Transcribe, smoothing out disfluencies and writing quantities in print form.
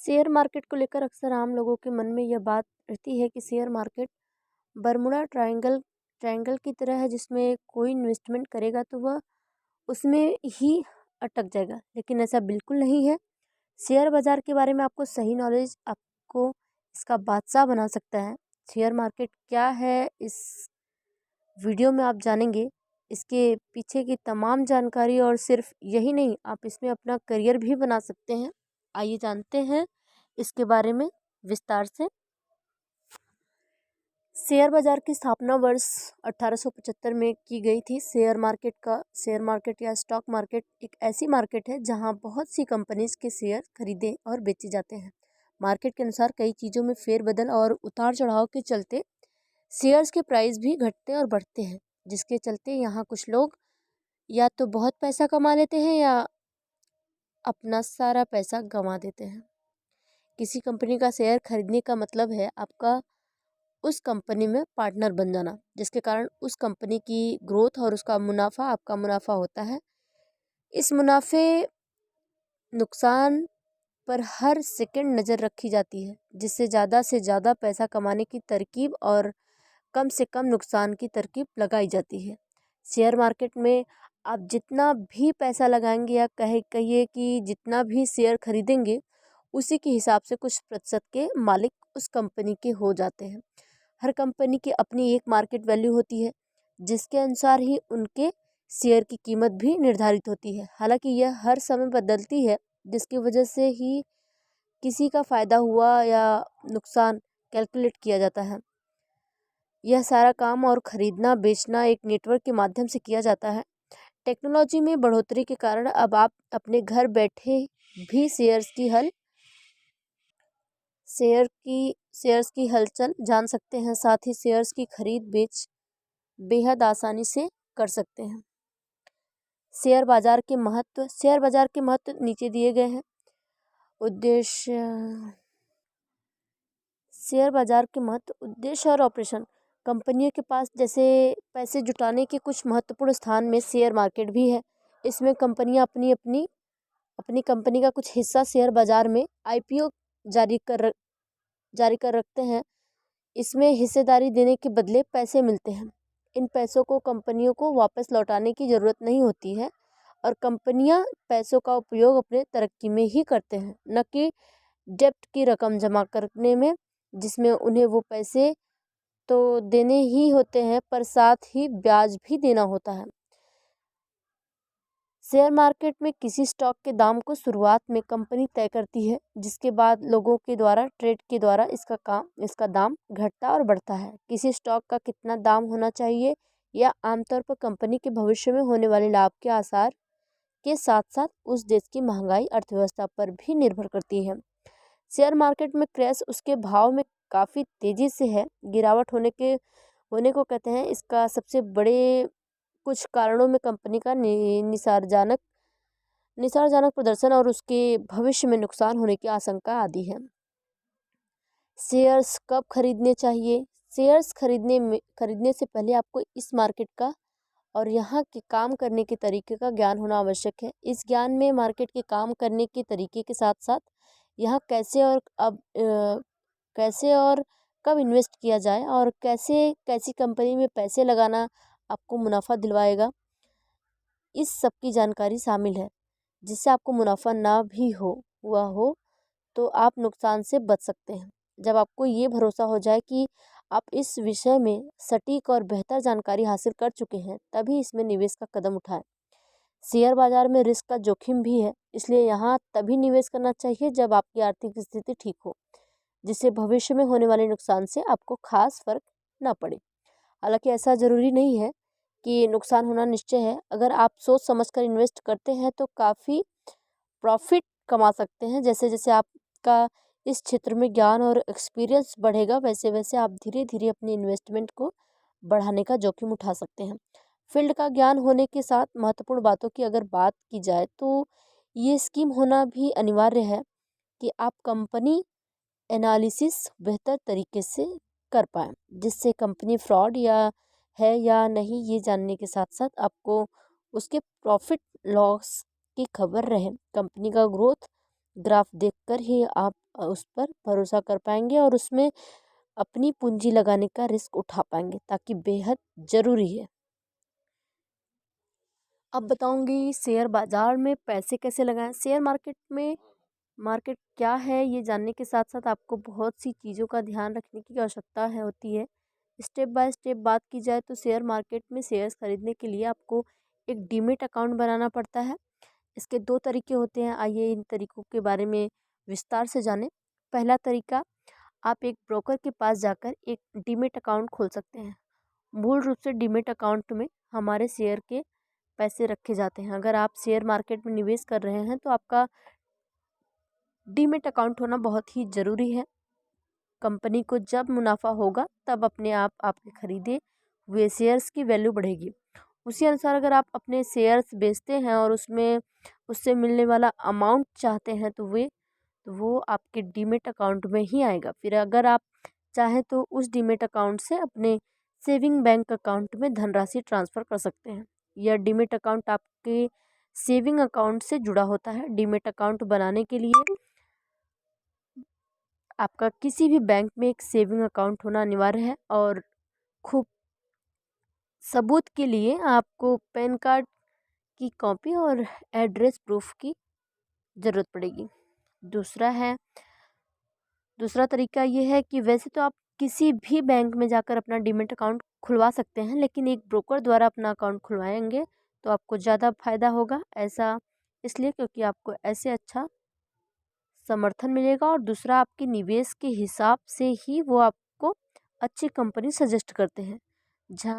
Share market को लेकर अक्सर आम लोगों के मन में यह बात रहती है कि share market Bermuda triangle triangle की तरह है, जिसमें कोई इन्वेस्टमेंट करेगा तो वह उसमें ही अटक जाएगा। लेकिन ऐसा बिल्कुल नहीं है। शेयर बाजार के बारे में आपको सही नॉलेज आपको इसका बादशाह बना सकता है। शेयर मार्केट क्या है, इस वीडियो में आप जानेंगे। इसके पीछे की तमाम जानकारी, और सिर्फ यही नहीं, आप इसमें अपना करियर भी बना सकते हैं। आइए जानते हैं इसके बारे में विस्तार से। शेयर बाजार की स्थापना वर्ष 1875 में की गई थी। शेयर मार्केट या स्टॉक मार्केट एक ऐसी मार्केट है जहां बहुत सी कंपनीज के शेयर खरीदे और बेचे जाते हैं। मार्केट के अनुसार कई चीज़ों में फेरबदल और उतार चढ़ाव के चलते शेयर्स के प्राइस भी घटते और बढ़ते हैं, जिसके चलते यहाँ कुछ लोग या तो बहुत पैसा कमा लेते हैं या अपना सारा पैसा गंवा देते हैं। किसी कंपनी का शेयर खरीदने का मतलब है आपका उस कंपनी में पार्टनर बन जाना, जिसके कारण उस कंपनी की ग्रोथ और उसका मुनाफा आपका मुनाफा होता है। इस मुनाफे नुकसान पर हर सेकंड नज़र रखी जाती है, जिससे ज़्यादा से ज़्यादा पैसा कमाने की तरकीब और कम से कम नुकसान की तरकीब लगाई जाती है। शेयर मार्केट में आप जितना भी पैसा लगाएंगे या कहिए कि जितना भी शेयर खरीदेंगे, उसी के हिसाब से कुछ प्रतिशत के मालिक उस कंपनी के हो जाते हैं। हर कंपनी की अपनी एक मार्केट वैल्यू होती है, जिसके अनुसार ही उनके शेयर की कीमत भी निर्धारित होती है। हालांकि यह हर समय बदलती है, जिसकी वजह से ही किसी का फ़ायदा हुआ या नुकसान कैलकुलेट किया जाता है। यह सारा काम और ख़रीदना बेचना एक नेटवर्क के माध्यम से किया जाता है। टेक्नोलॉजी में बढ़ोतरी के कारण अब आप अपने घर बैठे भी शेयर्स की हलचल जान सकते हैं। साथ ही शेयर्स की खरीद बेच बेहद आसानी से कर सकते हैं। शेयर बाजार के महत्व नीचे दिए गए हैं। उद्देश्य और ऑपरेशन। कंपनियों के पास जैसे पैसे जुटाने के कुछ महत्वपूर्ण स्थान में शेयर मार्केट भी है। इसमें कंपनियां अपनी कंपनी का कुछ हिस्सा शेयर बाजार में आईपीओ जारी कर रखते हैं। इसमें हिस्सेदारी देने के बदले पैसे मिलते हैं। इन पैसों को कंपनियों को वापस लौटाने की ज़रूरत नहीं होती है, और कंपनियां पैसों का उपयोग अपने तरक्की में ही करते हैं, न कि डेब्ट की रकम जमा करने में, जिसमें उन्हें वो पैसे तो देने ही होते हैं पर साथ ही ब्याज भी देना होता है। शेयर मार्केट में किसी स्टॉक के दाम को शुरुआत में कंपनी तय करती है, जिसके बाद लोगों के द्वारा ट्रेड के द्वारा इसका दाम घटता और बढ़ता है। किसी स्टॉक का कितना दाम होना चाहिए यह आमतौर पर कंपनी के भविष्य में होने वाले लाभ के आसार के साथ साथ उस देश की महंगाई अर्थव्यवस्था पर भी निर्भर करती है। शेयर मार्केट में क्रैश उसके भाव में काफ़ी तेज़ी से है गिरावट होने को कहते हैं। इसका सबसे बड़े कुछ कारणों में कंपनी का निसारजनक प्रदर्शन और उसके भविष्य में नुकसान होने की आशंका आदि है। शेयर्स कब खरीदने चाहिए? शेयर्स खरीदने से पहले आपको इस मार्केट का और यहाँ के काम करने के तरीके का ज्ञान होना आवश्यक है। इस ज्ञान में मार्केट के काम करने के तरीके के साथ साथ यहाँ कैसे और कब इन्वेस्ट किया जाए और कैसी कंपनी में पैसे लगाना आपको मुनाफा दिलवाएगा, इस सब की जानकारी शामिल है, जिससे आपको मुनाफा ना भी हुआ हो तो आप नुकसान से बच सकते हैं। जब आपको ये भरोसा हो जाए कि आप इस विषय में सटीक और बेहतर जानकारी हासिल कर चुके हैं, तभी इसमें निवेश का कदम उठाएं। शेयर बाजार में रिस्क का जोखिम भी है, इसलिए यहाँ तभी निवेश करना चाहिए जब आपकी आर्थिक स्थिति ठीक हो, जिससे भविष्य में होने वाले नुकसान से आपको खास फर्क ना पड़े। हालांकि ऐसा ज़रूरी नहीं है कि नुकसान होना निश्चय है। अगर आप सोच समझकर इन्वेस्ट करते हैं तो काफ़ी प्रॉफिट कमा सकते हैं। जैसे जैसे आपका इस क्षेत्र में ज्ञान और एक्सपीरियंस बढ़ेगा, वैसे वैसे आप धीरे धीरे अपनी इन्वेस्टमेंट को बढ़ाने का जोखिम उठा सकते हैं। फील्ड का ज्ञान होने के साथ महत्वपूर्ण बातों की अगर बात की जाए तो ये स्कीम होना भी अनिवार्य है कि आप कंपनी एनालिसिस बेहतर तरीके से कर पाएँ, जिससे कंपनी फ्रॉड है या नहीं ये जानने के साथ साथ आपको उसके प्रॉफिट लॉस की खबर रहे। कंपनी का ग्रोथ ग्राफ देखकर ही आप उस पर भरोसा कर पाएंगे और उसमें अपनी पूंजी लगाने का रिस्क उठा पाएंगे, ताकि बेहद ज़रूरी है। अब बताऊंगी शेयर बाजार में पैसे कैसे लगाएं। शेयर मार्केट में मार्केट क्या है ये जानने के साथ साथ आपको बहुत सी चीज़ों का ध्यान रखने की आवश्यकता है होती है। स्टेप बाय स्टेप बात की जाए तो शेयर मार्केट में शेयर्स खरीदने के लिए आपको एक डीमेट अकाउंट बनाना पड़ता है। इसके दो तरीके होते हैं, आइए इन तरीकों के बारे में विस्तार से जानें। पहला तरीका, आप एक ब्रोकर के पास जाकर एक डीमेट अकाउंट खोल सकते हैं। मूल रूप से डीमेट अकाउंट में हमारे शेयर के पैसे रखे जाते हैं। अगर आप शेयर मार्केट में निवेश कर रहे हैं तो आपका डीमेट अकाउंट होना बहुत ही ज़रूरी है। कंपनी को जब मुनाफा होगा तब अपने आप आपके खरीदे हुए शेयर्स की वैल्यू बढ़ेगी। उसी अनुसार अगर आप अपने शेयर्स बेचते हैं और उसमें उससे मिलने वाला अमाउंट चाहते हैं तो वो आपके डीमेट अकाउंट में ही आएगा। फिर अगर आप चाहें तो उस डीमेट अकाउंट से अपने सेविंग बैंक अकाउंट में धनराशि ट्रांसफ़र कर सकते हैं। यह डीमेट अकाउंट आपके सेविंग अकाउंट से जुड़ा होता है। डीमेट अकाउंट बनाने के लिए आपका किसी भी बैंक में एक सेविंग अकाउंट होना अनिवार्य है और खूब सबूत के लिए आपको पैन कार्ड की कॉपी और एड्रेस प्रूफ की ज़रूरत पड़ेगी। दूसरा तरीका ये है कि वैसे तो आप किसी भी बैंक में जाकर अपना डीमेट अकाउंट खुलवा सकते हैं, लेकिन एक ब्रोकर द्वारा अपना अकाउंट खुलवाएंगे तो आपको ज़्यादा फायदा होगा। ऐसा इसलिए क्योंकि आपको ऐसे अच्छा समर्थन मिलेगा और दूसरा आपके निवेश के हिसाब से ही वो आपको अच्छी कंपनी सजेस्ट करते हैं। जहाँ